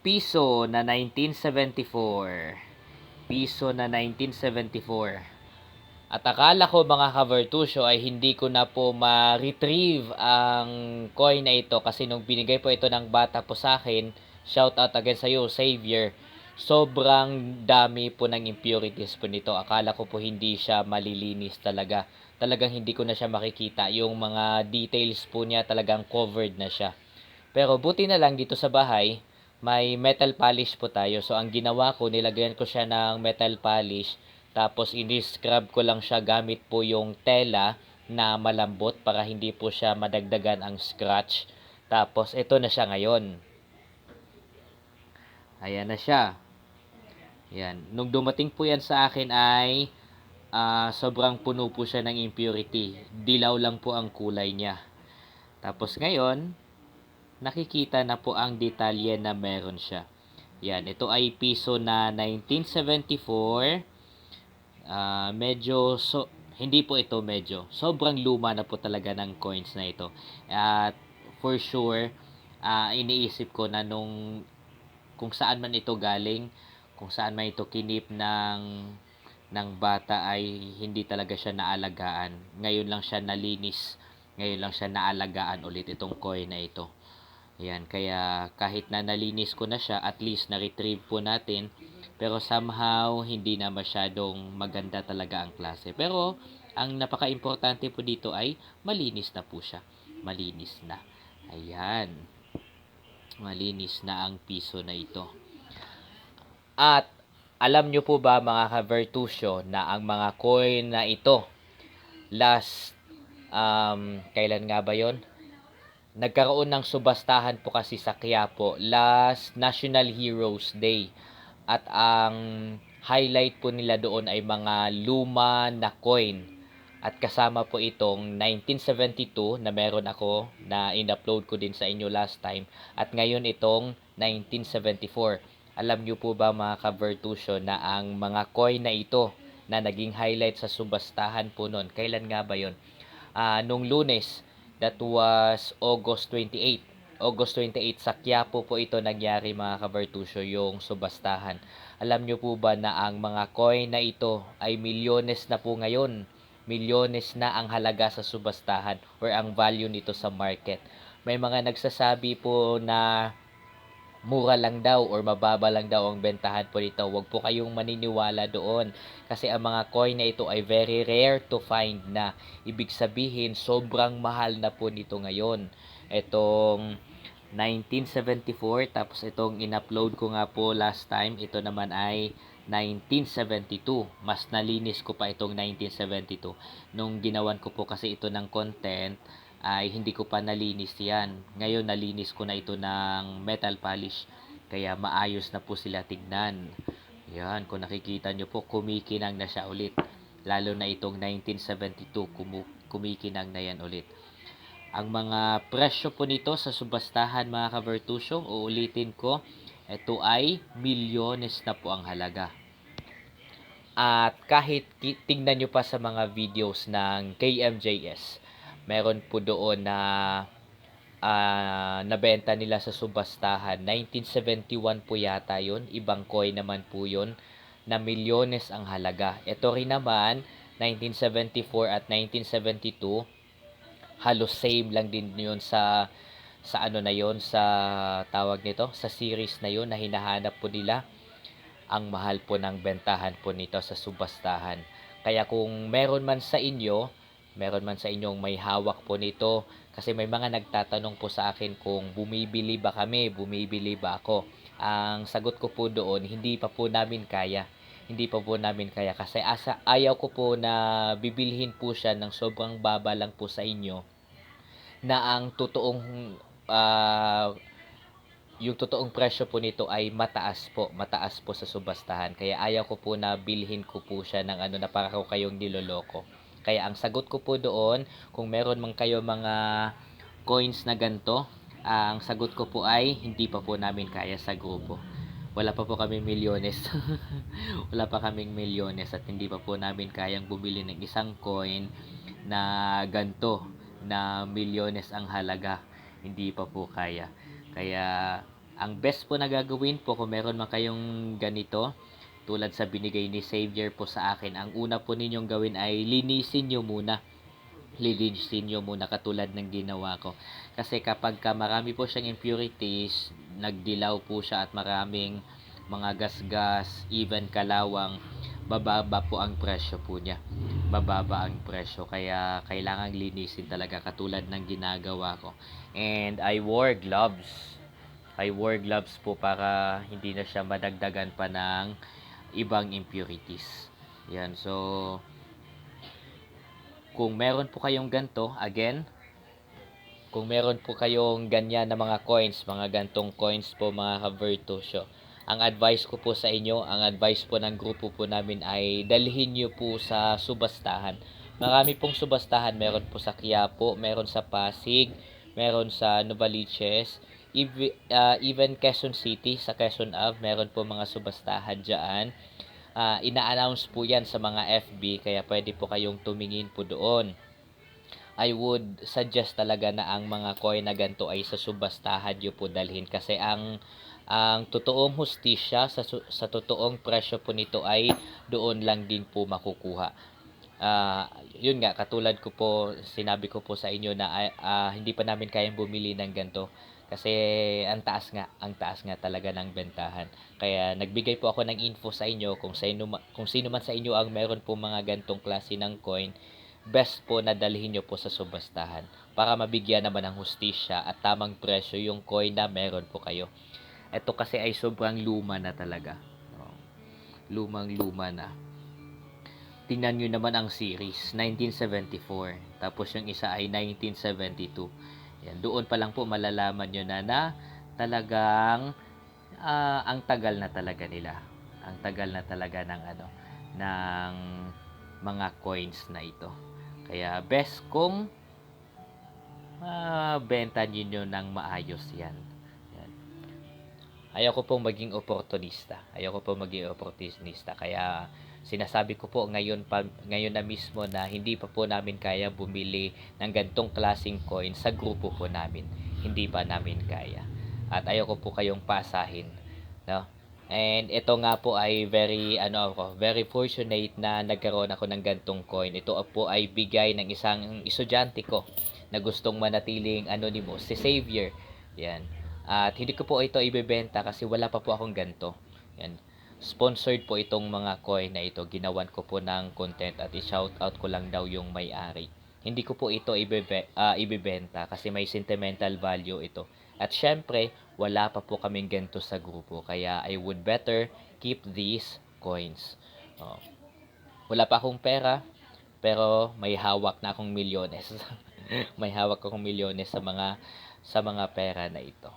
piso na 1974. Piso na 1974. At akala ko mga ka-Vertusio ay hindi ko na po ma-retrieve ang coin na ito kasi nung binigay po ito ng bata po sa akin, shout out again sa iyo, Xavier. Sobrang dami po ng impurities po nito. Akala ko po hindi siya malilinis talaga. Talagang hindi ko na siya makikita. Yung mga details po niya talagang covered na siya. Pero buti na lang dito sa bahay, may metal polish po tayo. So ang ginawa ko, nilagyan ko siya ng metal polish. Tapos ini-scrub ko lang siya gamit po yung tela na malambot para hindi po siya madagdagan ang scratch. Tapos ito na siya ngayon. Ayan na siya. Yan. Nung dumating po yan sa akin ay sobrang puno po siya ng impurity. Dilaw lang po ang kulay niya. Tapos ngayon, nakikita na po ang detalye na meron siya. Yan, ito ay piso na 1974. Hindi po ito medyo. Sobrang luma na po talaga ng coins na ito. At for sure, iniisip ko na kung saan man ito galing, kung saan man ito kinip ng bata ay hindi talaga siya naalagaan. Ngayon lang siya nalinis. Ngayon lang siya naalagaan ulit itong coin na ito. Ayan, kaya kahit na nalinis ko na siya, at least na-retrieve po natin. Pero somehow, hindi na masyadong maganda talaga ang klase. Pero, ang napaka-importante po dito ay malinis na po siya. Malinis na. Ayan. Malinis na ang piso na ito. At, alam nyo po ba mga ka-Vertusio na ang mga coin na ito, kailan nga ba yon? Nagkaroon ng subastahan po kasi sa Quiapo last National Heroes Day. At ang highlight po nila doon ay mga luma na coin. At kasama po itong 1972 na meron ako na in-upload ko din sa inyo last time. At ngayon itong 1974. Alam nyo po ba mga ka-Vertusio na ang mga coin na ito na naging highlight sa subastahan po noon, kailan nga ba yon? Nung Lunes, that was August 28. August 28 sa Quiapo po ito nangyari mga ka-Vertusio, yung subastahan. Alam nyo po ba na ang mga coin na ito ay milyones na po ngayon? Milyones na ang halaga sa subastahan or ang value nito sa market. May mga nagsasabi po na mura lang daw or mababa lang daw ang bentahan po nito. Huwag po kayong maniniwala doon kasi ang mga coin na ito ay very rare to find na. Ibig sabihin, sobrang mahal na po nito ngayon. Itong 1974, tapos itong in-upload ko nga po last time, ito naman ay 1972. Mas nalinis ko pa itong 1972. Nung ginawan ko po kasi ito ng content, ay hindi ko pa nalinis yan. Ngayon nalinis ko na ito ng metal polish. Kaya maayos na po sila tignan. Yan, kung nakikita nyo po, kumikinang na siya ulit. Lalo na itong 1972, kumikinang na yan ulit. Ang mga presyo po nito sa subastahan mga ka-Vertusio, uulitin ko, ito ay milyones na po ang halaga. At kahit tingnan nyo pa sa mga videos ng KMJS, meron po doon na nabenta nila sa subastahan. 1971 po yata yun. Ibang coin naman po yun na milyones ang halaga. Ito rin naman, 1974 at 1972, halos same lang din yun sa ano na yon, sa tawag nito, sa series na yun na hinahanap po nila. Ang mahal po ng bentahan po nito sa subastahan. Kaya kung meron man sa inyong may hawak po nito, kasi may mga nagtatanong po sa akin kung bumibili ba ako. Ang sagot ko po doon, hindi pa po namin kaya. Hindi pa po namin kaya kasi ayaw ko po na bibilhin po siya ng sobrang baba lang po sa inyo na ang yung totoong presyo po nito ay mataas po sa subastahan. Kaya ayaw ko po na bilhin ko po siya ng na para ko kayong niloloko. Kaya ang sagot ko po doon, kung meron man kayo mga coins na ganto, ang sagot ko po ay hindi pa po namin kaya sa grupo. Wala pa po kaming milyones. Wala pa kaming milyones at hindi pa po namin kayang bumili ng isang coin na ganto na milyones ang halaga. Hindi pa po kaya. Kaya Ang best po na gagawin po kung meron man kayong ganito, tulad sa binigay ni Xavier po sa akin, ang una po ninyong gawin ay linisin nyo muna. Linisin nyo muna katulad ng ginawa ko. Kasi kapag marami po siyang impurities, nagdilaw po siya at maraming mga gasgas, even kalawang, bababa po ang presyo po niya. Bababa ang presyo. Kaya kailangang linisin talaga katulad ng ginagawa ko. And I wore gloves. I wore gloves po para hindi na siya madagdagan pa ng ibang impurities. Yan. So, kung meron po kayong ganto, again, kung meron po kayong ganyan na mga coins, mga gantong coins po mga ka-Virtusyo, ang advice ko po sa inyo, ang advice po ng grupo po namin ay dalhin nyo po sa subastahan. Marami pong subastahan, meron po sa Quiapo, meron sa Pasig, meron sa Novaliches, even Quezon City, sa Quezon Ave, meron po mga subastahan dyan. Ina-announce po yan sa mga FB, kaya pwede po kayong tumingin po doon. I would suggest talaga na ang mga coin na ganito ay sa subastahan nyo po dalhin kasi ang totoong hustisya sa totoong presyo po nito ay doon lang din po makukuha. Yun nga, katulad ko po, sinabi ko po sa inyo na hindi pa namin kayang bumili ng ganito kasi ang taas nga talaga ng bentahan. Kaya nagbigay po ako ng info sa inyo kung sino man sa inyo ang meron po mga gantong klase ng coin, best po na dalhin nyo po sa subastahan para mabigyan naman ng hustisya at tamang presyo yung coin na meron po kayo. Ito kasi ay sobrang luma na talaga. Lumang-luma na. Tingnan nyo naman ang series, 1974. Tapos yung isa ay 1972. Yan, doon pa lang po malalaman nyo na talagang ang tagal na talaga nila. Ang tagal na talaga ng mga coins na ito. Kaya best kung benta niyo ng maayos yan. Ayoko pong maging opportunista. Kaya sinasabi ko po ngayon na mismo na hindi pa po namin kaya bumili ng gantong klaseng coin sa grupo po namin. Hindi pa namin kaya. At ayoko po kayong pasahin, no? And ito nga po ay very fortunate na nagkaroon ako ng gantong coin. Ito po ay bigay ng isang estudyante ko na gustong manatiling anonymous, si Xavier. Yan. At hindi ko po ito ibebenta kasi wala pa po akong ganto. Yan. Sponsored po itong mga coin na ito. Ginawan ko po ng content at i-shout out ko lang daw yung may-ari. Hindi ko po ito ibebenta kasi may sentimental value ito. At syempre, wala pa po kaming ganito sa grupo. Kaya I would better keep these coins. Wala pa akong pera, pero may hawak na akong milyones. May hawak akong milyones sa mga pera na ito.